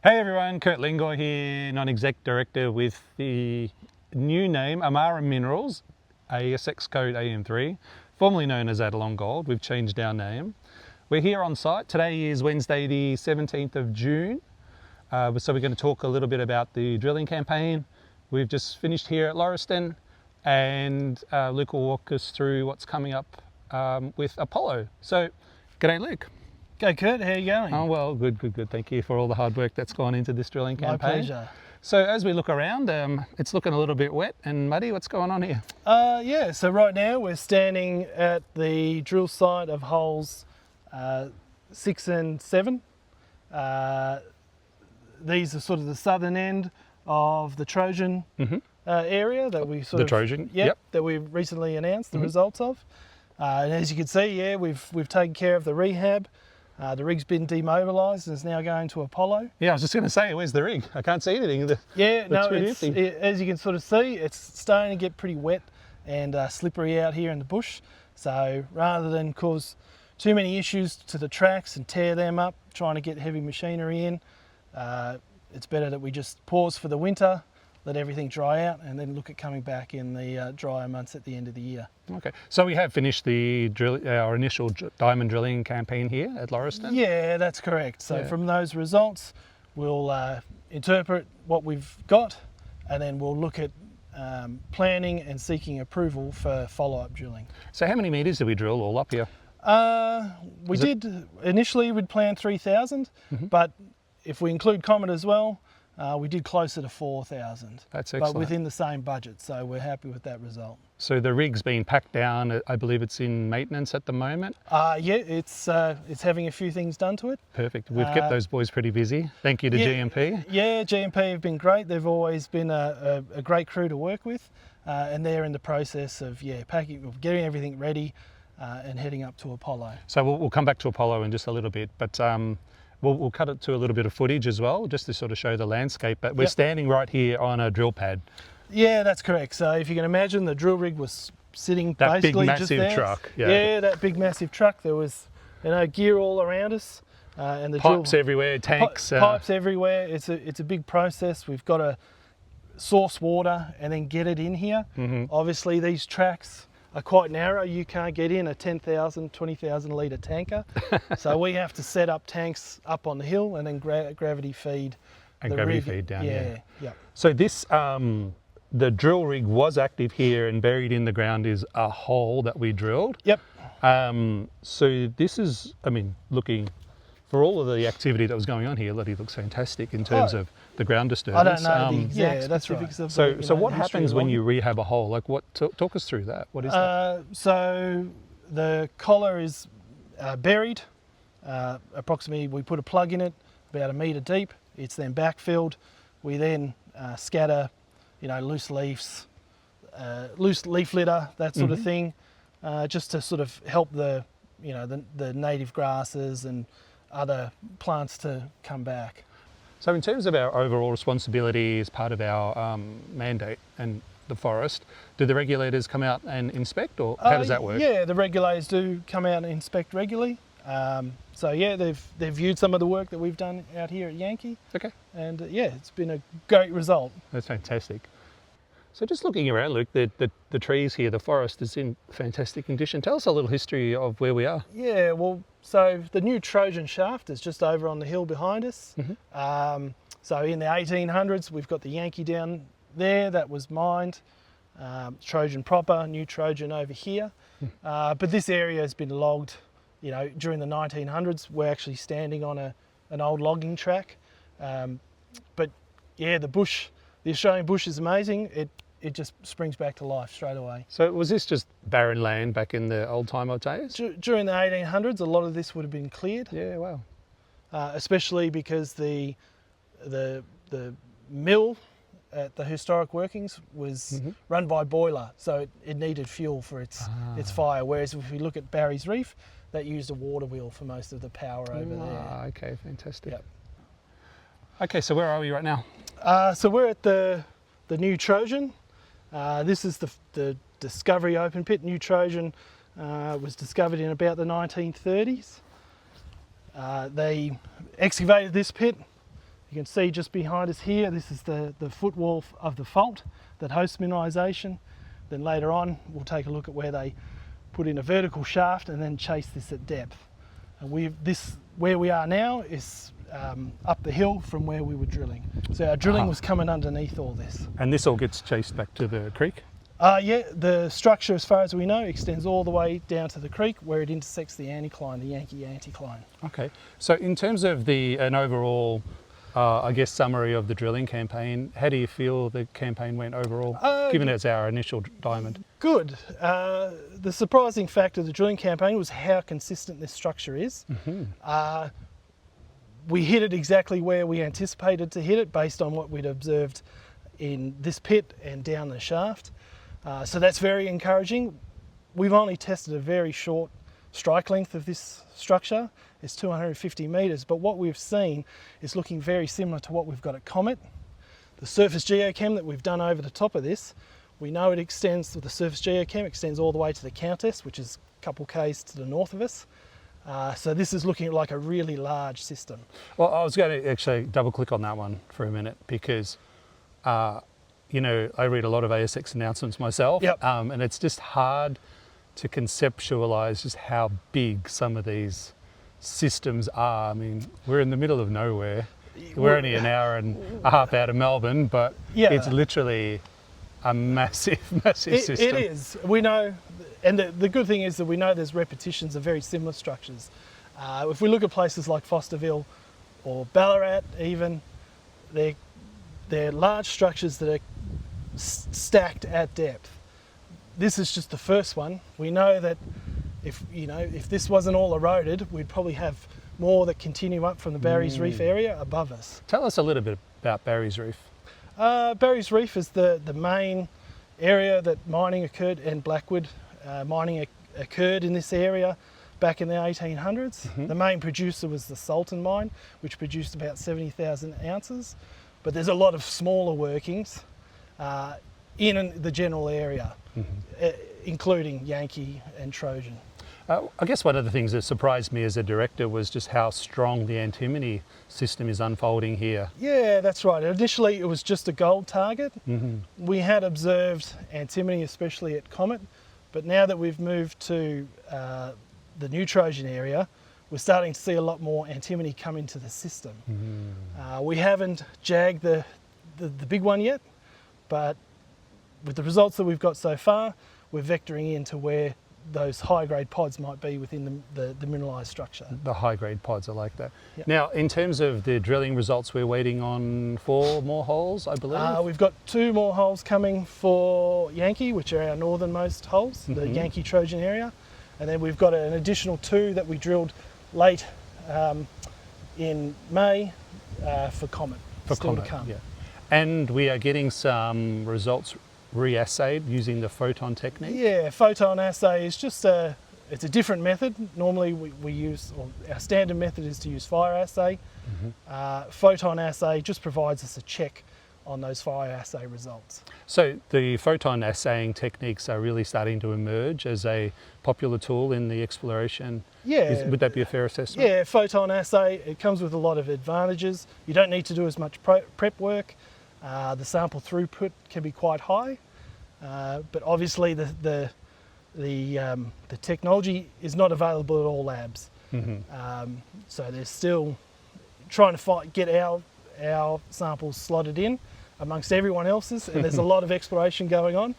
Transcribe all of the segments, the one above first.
Hey everyone, Kurt Lingohr here, Non-Exec Director with the new name Amara Minerals, ASX code AM3, formerly known as Eildon Gold. We've changed our name. We're here on site. Today is Wednesday the 17th of June. So we're going to talk a little bit about the drilling campaign. We've just finished here at Lauriston and Luke will walk us through what's coming up with Apollo. So, g'day Luke. Go Kurt, how are you going? Oh well, good. Thank you for all the hard work that's gone into this drilling campaign. My pleasure. So as we look around, it's looking a little bit wet and muddy. What's going on here? Yeah, so right now we're standing at the drill site of holes 6 and 7. These are sort of the southern end of the Trojan area that we Trojan, that we recently announced the results of. And as you can see, yeah, we've taken care of the rehab. The rig's been demobilised and is now going to Apollo. Yeah, I was just going to say, where's the rig? I can't see anything. As you can sort of see, it's starting to get pretty wet and slippery out here in the bush. So rather than cause too many issues to the tracks and tear them up, trying to get heavy machinery in, it's better that we just pause for the winter, let everything dry out, and then look at coming back in the drier months at the end of the year. Okay, so we have finished our initial diamond drilling campaign here at Lauriston? Yeah, that's correct. So from those results, we'll interpret what we've got, and then we'll look at planning and seeking approval for follow-up drilling. So how many metres did we drill all up here? Initially we'd planned 3,000, but if we include Comet as well, we did closer to 4,000. That's excellent. But within the same budget, so we're happy with that result. So the rig's been packed down. I believe it's in maintenance at the moment. Yeah, it's having a few things done to it. Perfect. We've kept those boys pretty busy. Thank you to GMP. Yeah, GMP have been great. They've always been a great crew to work with, and they're in the process of getting everything ready and heading up to Apollo. So we'll come back to Apollo in just a little bit, but we'll cut it to a little bit of footage as well, just to sort of show the landscape. But we're standing right here on a drill pad. Yeah, that's correct. So if you can imagine, the drill rig was sitting basically just there. That big massive truck. Yeah, that big massive truck. There was, gear all around us, and the pipes everywhere, tanks. Pipes everywhere. It's a big process. We've got to source water and then get it in here. Obviously, these tracks are quite narrow. You can't get in a 10,000, 20,000 litre tanker. So we have to set up tanks up on the hill and then gravity feed. And gravity feed down, yeah. So this, the drill rig was active here, and buried in the ground is a hole that we drilled. Yep. So this is, looking, for all of the activity that was going on here, it looks fantastic in terms of the ground disturbance. I don't know the exact specifics of So what happens when you rehab a hole? Like talk us through that. What is that? So the collar is buried. Approximately, we put a plug in it about 1 metre deep. It's then backfilled. We then scatter, loose leaves, loose leaf litter, that sort of thing, just to sort of help the native grasses and other plants to come back. So in terms of our overall responsibility as part of our mandate and the forest, do the regulators come out and inspect, or how does that work? Yeah, the regulators do come out and inspect regularly. So yeah, they've viewed some of the work that we've done out here at Yankee. Okay. And it's been a great result. That's fantastic. So just looking around, Luke, the trees here, the forest is in fantastic condition. Tell us a little history of where we are. Yeah, well, so the new Trojan shaft is just over on the hill behind us. So in the 1800s, we've got the Yankee down there that was mined. Trojan proper, new Trojan over here. But this area has been logged, during the 1900s. We're actually standing on an old logging track. But yeah, the Australian bush is amazing. It just springs back to life straight away. So was this just barren land back in the old time days? During the 1800s, a lot of this would have been cleared. Yeah, wow. Especially because the mill at the historic workings was run by boiler, so it needed fuel for its fire. Whereas if we look at Barry's Reef, that used a water wheel for most of the power over there. Okay, fantastic. Yep. Okay, so where are we right now? So we're at the new Trojan. This is the Discovery open pit. New Trojan was discovered in about the 1930s. They excavated this pit You can see just behind us here, this is the footwall of the fault that hosts mineralisation. Then later on, we'll take a look at where they put in a vertical shaft and then chase this at depth. And where we are now is up the hill from where we were drilling. So our drilling was coming underneath all this. And this all gets chased back to the creek? Yeah, the structure, as far as we know, extends all the way down to the creek where it intersects the anticline, the Yankee anticline. Okay, so in terms of an overall, I guess, summary of the drilling campaign, how do you feel the campaign went overall, given it's our initial diamond? Good. The surprising fact of the drilling campaign was how consistent this structure is. We hit it exactly where we anticipated to hit it based on what we'd observed in this pit and down the shaft. So that's very encouraging. We've only tested a very short strike length of this structure. It's 250 metres, but what we've seen is looking very similar to what we've got at Comet. The surface geochem that we've done over the top of this, we know it extends, the surface geochem extends all the way to the Countess, which is a couple k's to the north of us. So this is looking like a really large system. Well, I was going to actually double click on that one for a minute because you know, I read a lot of ASX announcements myself, and it's just hard to conceptualise just how big some of these systems are. I mean, we're in the middle of nowhere. We're only an hour and a half out of Melbourne, but it's literally a massive, massive system. It is. We know, and the good thing is that we know there's repetitions of very similar structures. If we look at places like Fosterville or Ballarat even, they're large structures that are stacked at depth. This is just the first one. We know that if this wasn't all eroded, we'd probably have more that continue up from the Barry's Reef area above us. Tell us a little bit about Barry's Reef. Barry's Reef is the main area that mining occurred, and Blackwood mining occurred in this area back in the 1800s. The main producer was the Sultan mine, which produced about 70,000 ounces. But there's a lot of smaller workings in the general area, including Yankee and Trojan. I guess one of the things that surprised me as a director was just how strong the antimony system is unfolding here. Yeah, that's right. Initially it was just a gold target. We had observed antimony, especially at Comet, but now that we've moved to the new Trojan area, we're starting to see a lot more antimony come into the system. We haven't jagged the big one yet, but with the results that we've got so far, we're vectoring into where those high-grade pods might be within the mineralised structure. The high-grade pods, I like that. Yep. Now, in terms of the drilling results, we're waiting on 4 more holes, I believe? We've got 2 more holes coming for Yankee, which are our northernmost holes, the Yankee Trojan area. And then we've got an additional 2 that we drilled late in May for Comet. For Comet, yeah. And we are getting some results re-assayed using the photon technique? Yeah, photon assay is just it's a different method. Normally we use, or our standard method is to use fire assay. Photon assay just provides us a check on those fire assay results. So the photon assaying techniques are really starting to emerge as a popular tool in the exploration. Yeah. Would that be a fair assessment? Yeah, photon assay, it comes with a lot of advantages. You don't need to do as much prep work. The sample throughput can be quite high, but obviously the technology is not available at all labs. So they're still trying to get our samples slotted in amongst everyone else's, and there's a lot of exploration going on.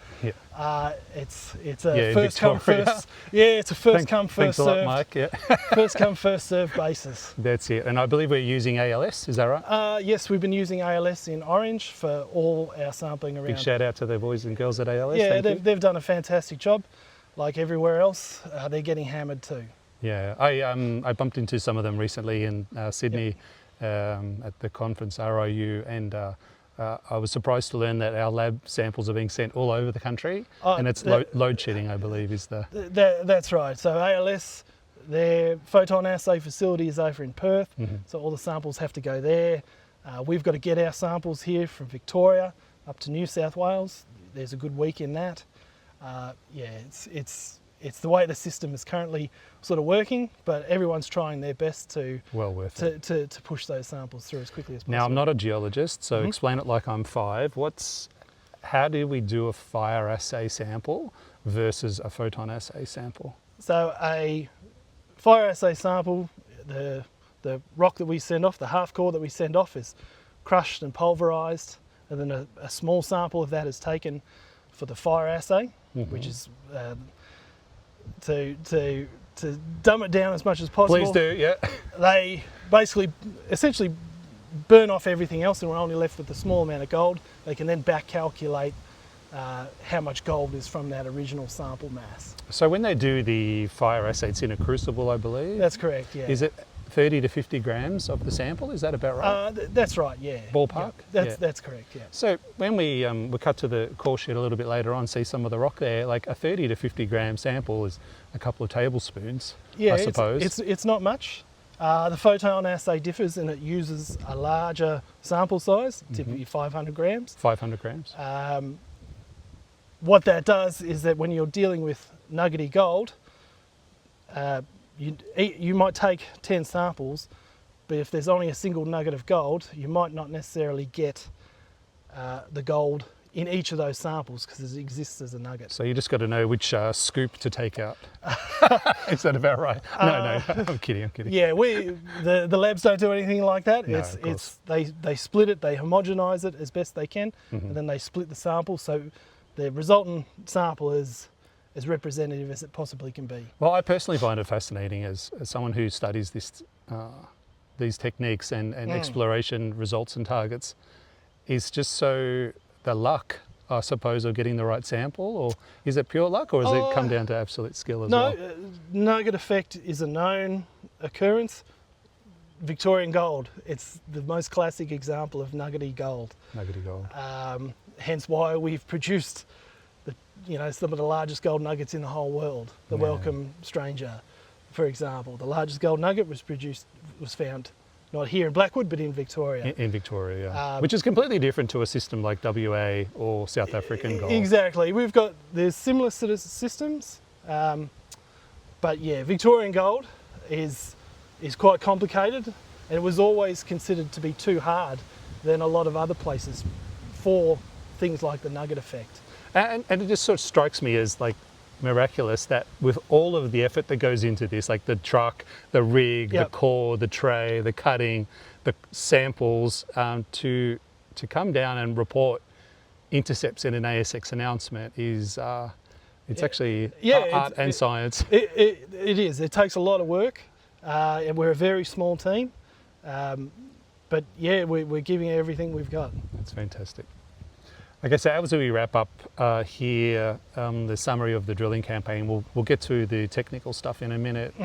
It's a first come first. Yeah, it's a first come first served. Thanks a lot, Mike. First come first served basis. That's it. And I believe we're using ALS. Is that right? Yes, we've been using ALS in Orange for all our sampling around. Big shout out to the boys and girls at ALS. Yeah, they've done a fantastic job. Like everywhere else, they're getting hammered too. Yeah, I bumped into some of them recently in Sydney at the conference RIU, and I was surprised to learn that our lab samples are being sent all over the country, and it's load shedding, I believe, is the... That's right. So ALS, their photon assay facility is over in Perth, so all the samples have to go there. We've got to get our samples here from Victoria up to New South Wales. There's a good week in that. Yeah, it's the way the system is currently sort of working, but everyone's trying their best to Well worth it. to push those samples through as quickly as possible. Now, I'm not a geologist, so explain it like I'm 5. How do we do a fire assay sample versus a photon assay sample? So a fire assay sample, the rock that we send off, the half core that we send off, is crushed and pulverised, and then a small sample of that is taken for the fire assay, which is to dumb it down as much as possible. Please do, yeah. They essentially burn off everything else, and we're only left with a small amount of gold. They can then back calculate how much gold is from that original sample mass. So when they do the fire assay, it's in a crucible, I believe. That's correct, yeah. Is it 30 to 50 grams of the sample? Is that about right? That's right, yeah. Ballpark? Yeah, that's correct, yeah. So when we cut to the core sheet a little bit later on, see some of the rock there, like a 30 to 50 gram sample is a couple of tablespoons, I suppose. It's not much. The photon assay differs and it uses a larger sample size, typically 500 grams. 500 grams. What that does is that when you're dealing with nuggety gold, you might take 10 samples, but if there's only a single nugget of gold, you might not necessarily get the gold in each of those samples because it exists as a nugget. So you just got to know which scoop to take out. Is that about right? No, I'm kidding. Yeah, the labs don't do anything like that. No, they split it, they homogenise it as best they can, and then they split the sample, so the resultant sample is as representative as it possibly can be. Well, I personally find it fascinating as someone who studies these techniques and exploration results and targets, is just so the luck, I suppose, of getting the right sample, or is it pure luck, or does it come down to absolute skill as well? No, nugget effect is a known occurrence. Victorian gold, it's the most classic example of nuggety gold. Nuggety gold. Hence why we've produced some of the largest gold nuggets in the whole world. The Welcome Stranger, for example. The largest gold nugget was found not here in Blackwood, but in Victoria. In Victoria, yeah. Which is completely different to a system like WA or South African gold. Exactly. There's similar sort of systems, but yeah, Victorian gold is quite complicated, and it was always considered to be too hard than a lot of other places for things like the nugget effect. And it just sort of strikes me as like miraculous that with all of the effort that goes into this, like the truck, the rig, the core, the tray, the cutting, the samples, to come down and report intercepts in an ASX announcement is it's actually art and science. It is. It takes a lot of work, and we're a very small team. But yeah, we're giving it everything we've got. That's fantastic. Okay, so as we wrap up here, the summary of the drilling campaign, we'll get to the technical stuff in a minute.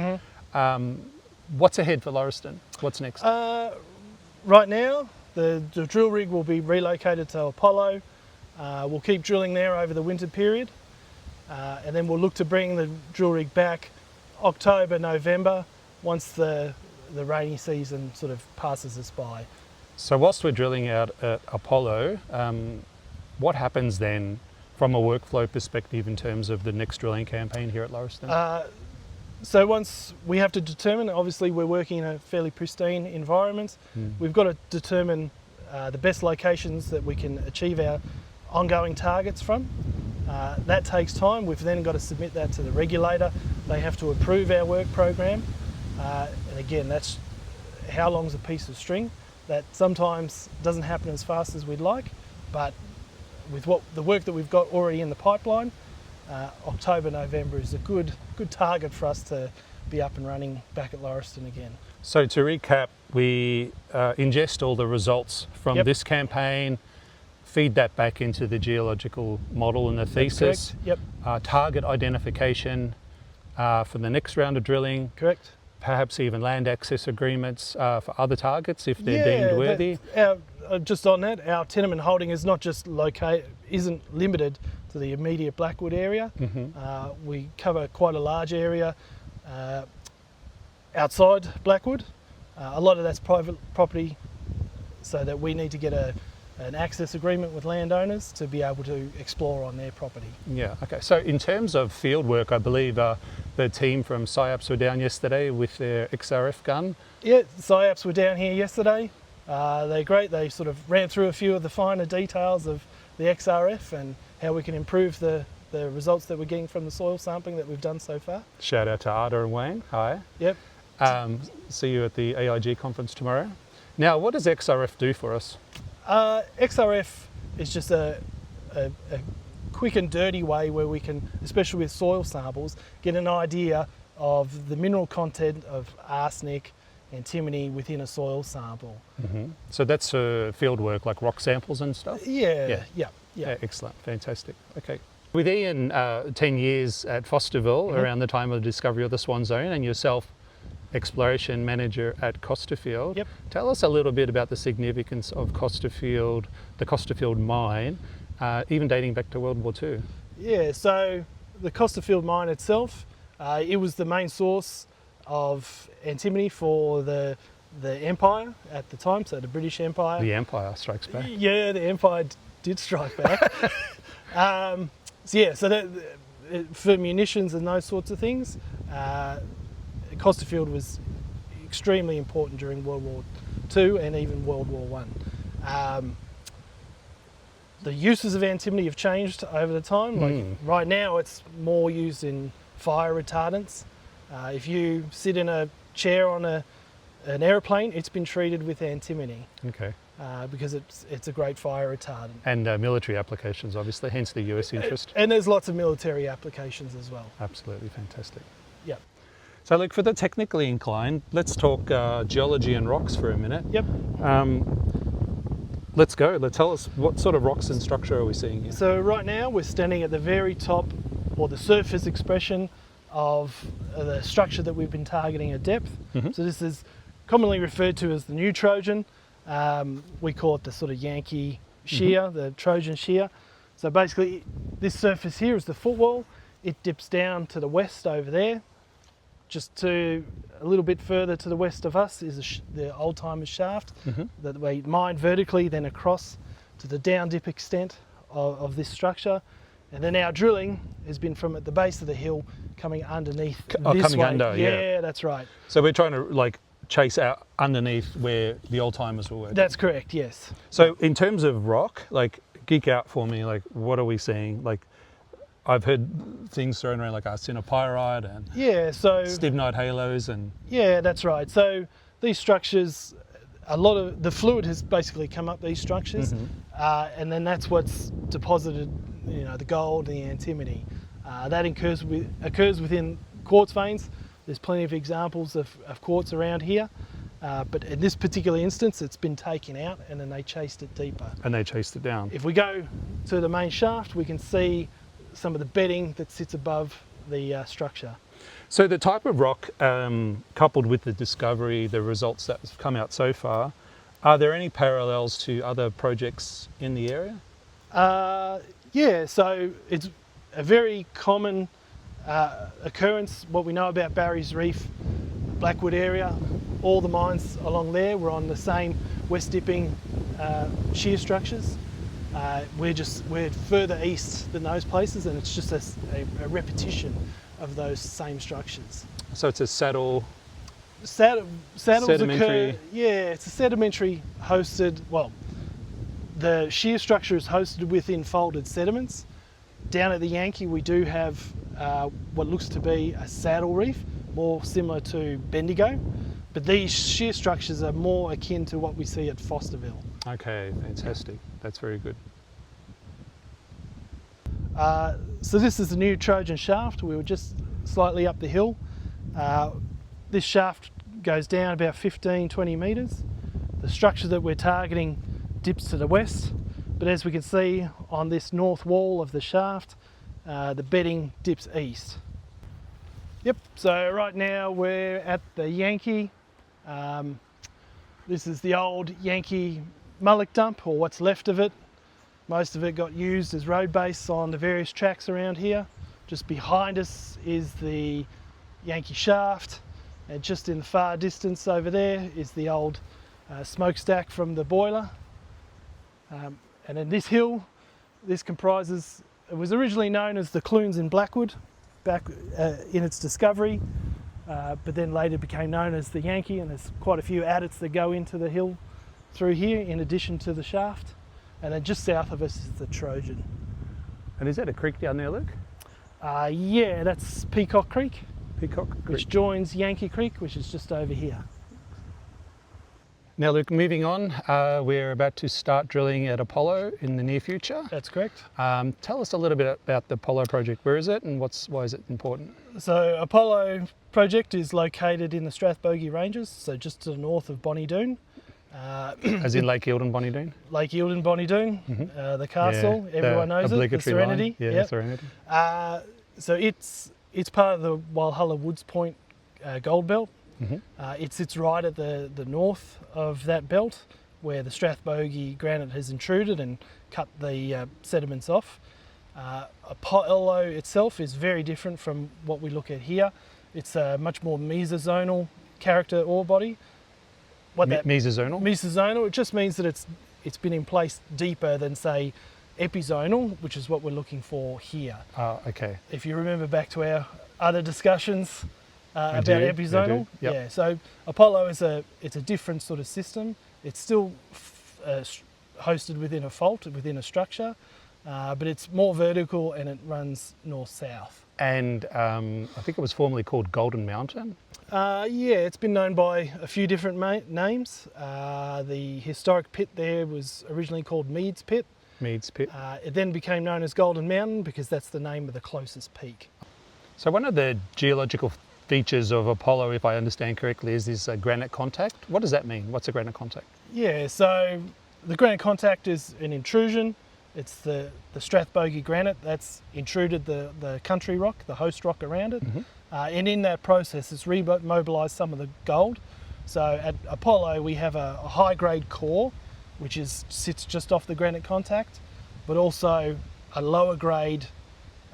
What's ahead for Lauriston? What's next? Right now, the drill rig will be relocated to Apollo. We'll keep drilling there over the winter period, and then we'll look to bring the drill rig back October, November, once the rainy season sort of passes us by. So whilst we're drilling out at Apollo, what happens then from a workflow perspective in terms of the next drilling campaign here at Lauriston? So once we have to determine, obviously we're working in a fairly pristine environment, we've got to determine the best locations that we can achieve our ongoing targets from. That takes time. We've then got to submit that to the regulator. They have to approve our work program. And again, that's how long's a piece of string. That sometimes doesn't happen as fast as we'd like, but with the work that we've got already in the pipeline, October, November is a good target for us to be up and running back at Lauriston again. So to recap, we ingest all the results from this campaign, feed that back into the geological model and the thesis. Yep. Target identification for the next round of drilling. Correct. Perhaps even land access agreements for other targets if they're deemed worthy. Just on that, our tenement holding is not just isn't limited to the immediate Blackwood area. We cover quite a large area outside Blackwood. A lot of that's private property, so that we need to get a an access agreement with landowners to be able to explore on their property. Yeah, okay. So in terms of field work, I believe the team from SciAps were down yesterday with their XRF gun. Yeah, SciAps were down here yesterday. They're great. They sort of ran through a few of the finer details of the XRF and how we can improve the results that we're getting from the soil sampling that we've done so far. Shout out to Ada and Wayne. Hi. Yep. See you at the AIG conference tomorrow. Now, what does XRF do for us? XRF is just a quick and dirty way where we can, especially with soil samples, get an idea of the mineral content of arsenic, antimony within a soil sample. Mm-hmm. So that's field work, like rock samples and stuff? Yeah. Excellent, fantastic. Okay. With Ian, 10 years at Fosterville, around the time of the discovery of the Swan Zone, and yourself, exploration manager at Costerfield. Yep. Tell us a little bit about the significance of Costerfield, the Costerfield mine, even dating back to World War II. Yeah, so the Costerfield mine itself, it was the main source of antimony for the Empire at the time, so the British Empire. The Empire strikes back. Yeah, the Empire did strike back. So that, for munitions and those sorts of things, Costerfield was extremely important during World War II and even World War One. The uses of antimony have changed over the time. Like right now, it's more used in fire retardants. If you sit in a chair on an aeroplane, it's been treated with antimony. Okay. Because it's a great fire retardant. And military applications, obviously, hence the US interest. And there's lots of military applications as well. Absolutely fantastic. Yep. So look, for the technically inclined, let's talk geology and rocks for a minute. Yep. Let's go. Tell us, what sort of rocks and structure are we seeing here? So right now we're standing at the very top, or the surface expression of the structure that we've been targeting at depth. So this is commonly referred to as the new Trojan. We call it the sort of Yankee shear, the Trojan shear. So basically this surface here is the footwall. It dips down to the west over there. Just to a little bit further to the west of us is the old timers shaft that we mined vertically, then across to the down dip extent of this structure. And then our drilling has been from at the base of the hill coming underneath this coming way. under, yeah, that's right. So we're trying to chase out underneath where the old timers were working. That's correct, yes. So in terms of rock, geek out for me, what are we seeing? I've heard things thrown around like arsenopyrite and stibnite halos and... Yeah, that's right. So these structures, a lot of the fluid has basically come up these structures and then that's what's deposited, the gold and the antimony. That occurs within quartz veins. There's plenty of examples of quartz around here. But in this particular instance, it's been taken out and then they chased it deeper. And they chased it down. If we go to the main shaft, we can see some of the bedding that sits above the structure. So the type of rock, coupled with the discovery, the results that have come out so far, are there any parallels to other projects in the area? Yeah, so it's a very common occurrence. What we know about Barry's Reef, Blackwood area, all the mines along there were on the same west dipping shear structures. We're further east than those places, and it's just a repetition of those same structures. So it's a saddles occur. Yeah, it's a sedimentary hosted. Well, the shear structure is hosted within folded sediments. Down at the Yankee, we do have what looks to be a saddle reef, more similar to Bendigo, but these shear structures are more akin to what we see at Fosterville. Okay, fantastic. That's very good. So this is the new Trojan shaft. We were just slightly up the hill. This shaft goes down about 15-20 metres. The structure that we're targeting dips to the west, but as we can see on this north wall of the shaft, the bedding dips east. Yep, so right now we're at the Yankee. This is the old Yankee mullock dump, or what's left of it. Most of it got used as road base on the various tracks around here. Just behind us is the Yankee shaft, and just in the far distance over there is the old smokestack from the boiler. And then this hill, this comprises, it was originally known as the Clunes in Blackwood back in its discovery, but then later became known as the Yankee, and there's quite a few adits that go into the hill through here in addition to the shaft. And then just south of us is the Trojan. And is that a creek down there, Luke? Yeah, that's Peacock Creek. Peacock Creek. Which joins Yankee Creek, which is just over here. Now, Luke, moving on, we're about to start drilling at Apollo in the near future. That's correct. Tell us a little bit about the Apollo project. Where is it and why is it important? So Apollo project is located in the Strathbogie Ranges, so just to the north of Bonnie Doon. As in Lake Eildon, Bonnie Doon? Lake Eildon, Bonnie Doon, the castle, yeah, everyone knows it, the Serenity. Line. Yeah, yep. Serenity. So it's part of the Walhalla Woods Point gold belt. It sits right at the north of that belt where the Strathbogie granite has intruded and cut the sediments off. Apollo itself is very different from what we look at here. It's a much more mesozonal character ore body. Mesozonal? Mesozonal, it just means that it's been in place deeper than, say, epizonal, which is what we're looking for here. Okay. If you remember back to our other discussions about epizonal, yep. Yeah. So Apollo is a different sort of system. It's still hosted within a fault, within a structure, but it's more vertical and it runs north-south. And I think it was formerly called Golden Mountain. Yeah, it's been known by a few different names. The historic pit there was originally called Meade's Pit. Meade's Pit. It then became known as Golden Mountain because that's the name of the closest peak. So one of the geological features of Apollo, if I understand correctly, is this granite contact. What does that mean? What's a granite contact? Yeah, so the granite contact is an intrusion. It's the Strathbogie granite that's intruded the country rock, the host rock around it. And in that process, it's remobilised some of the gold. So at Apollo, we have a high-grade core, which sits just off the granite contact, but also a lower-grade,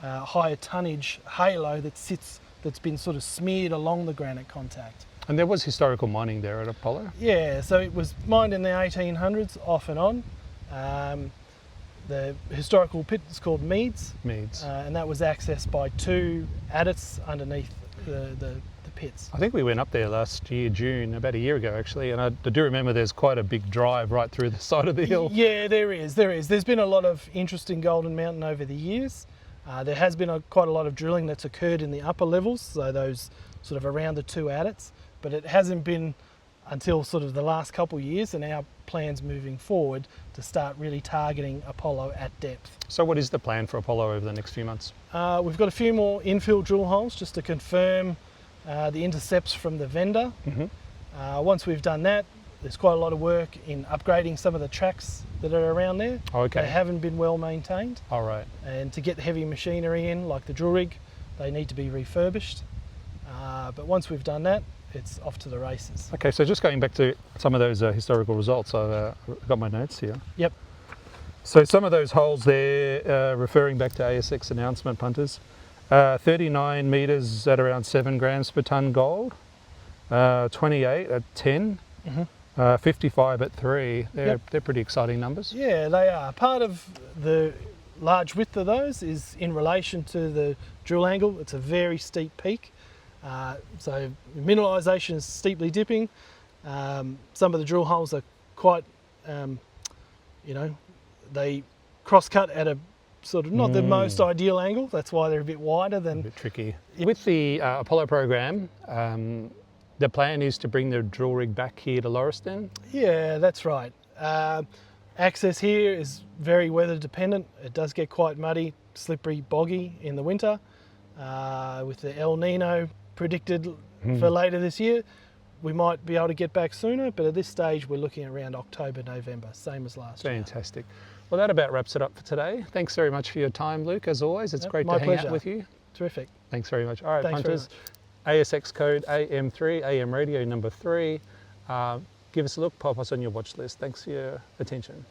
higher tonnage halo that's been sort of smeared along the granite contact. And there was historical mining there at Apollo? Yeah, so it was mined in the 1800s, off and on. The historical pit is called Meade's. Meade's. And that was accessed by two adits underneath the pits. I think we went up there last year, June, about a year ago actually, and I do remember there's quite a big drive right through the side of the hill. Yeah, there is. There's been a lot of interest in Golden Mountain over the years. There has been quite a lot of drilling that's occurred in the upper levels, so those sort of around the two adits, but it hasn't been until sort of the last couple of years, and our plans moving forward to start really targeting Apollo at depth. So what is the plan for Apollo over the next few months? We've got a few more infill drill holes just to confirm the intercepts from the vendor. Once we've done that, there's quite a lot of work in upgrading some of the tracks that are around there. Okay. They haven't been well maintained. All right. And to get heavy machinery in, like the drill rig, they need to be refurbished. But once we've done that, it's off to the races. Okay, so just going back to some of those historical results, I've got my notes here. Yep. So some of those holes there, referring back to ASX announcement, punters, 39 metres at around 7 grams per tonne gold, 28 at 10, 55 at 3. They're pretty exciting numbers. Yeah, they are. Part of the large width of those is in relation to the drill angle. It's a very steep peak. So mineralisation is steeply dipping. Some of the drill holes are quite, they cross-cut at a sort of not the most ideal angle. That's why they're a bit wider than... A bit tricky. With the Apollo program, the plan is to bring the drill rig back here to Lauriston? Yeah, that's right. Access here is very weather dependent. It does get quite muddy, slippery, boggy in the winter. With the El Nino predicted for later this year, we might be able to get back sooner, but at this stage we're looking around October, November, same as last year. Fantastic. Well, that about wraps it up for today. Thanks very much for your time, Luke, as always. It's great to hang out with you. Terrific. Thanks very much. All right, Thanks punters. ASX code AM3, AM radio number 3. Give us a look, pop us on your watch list. Thanks for your attention.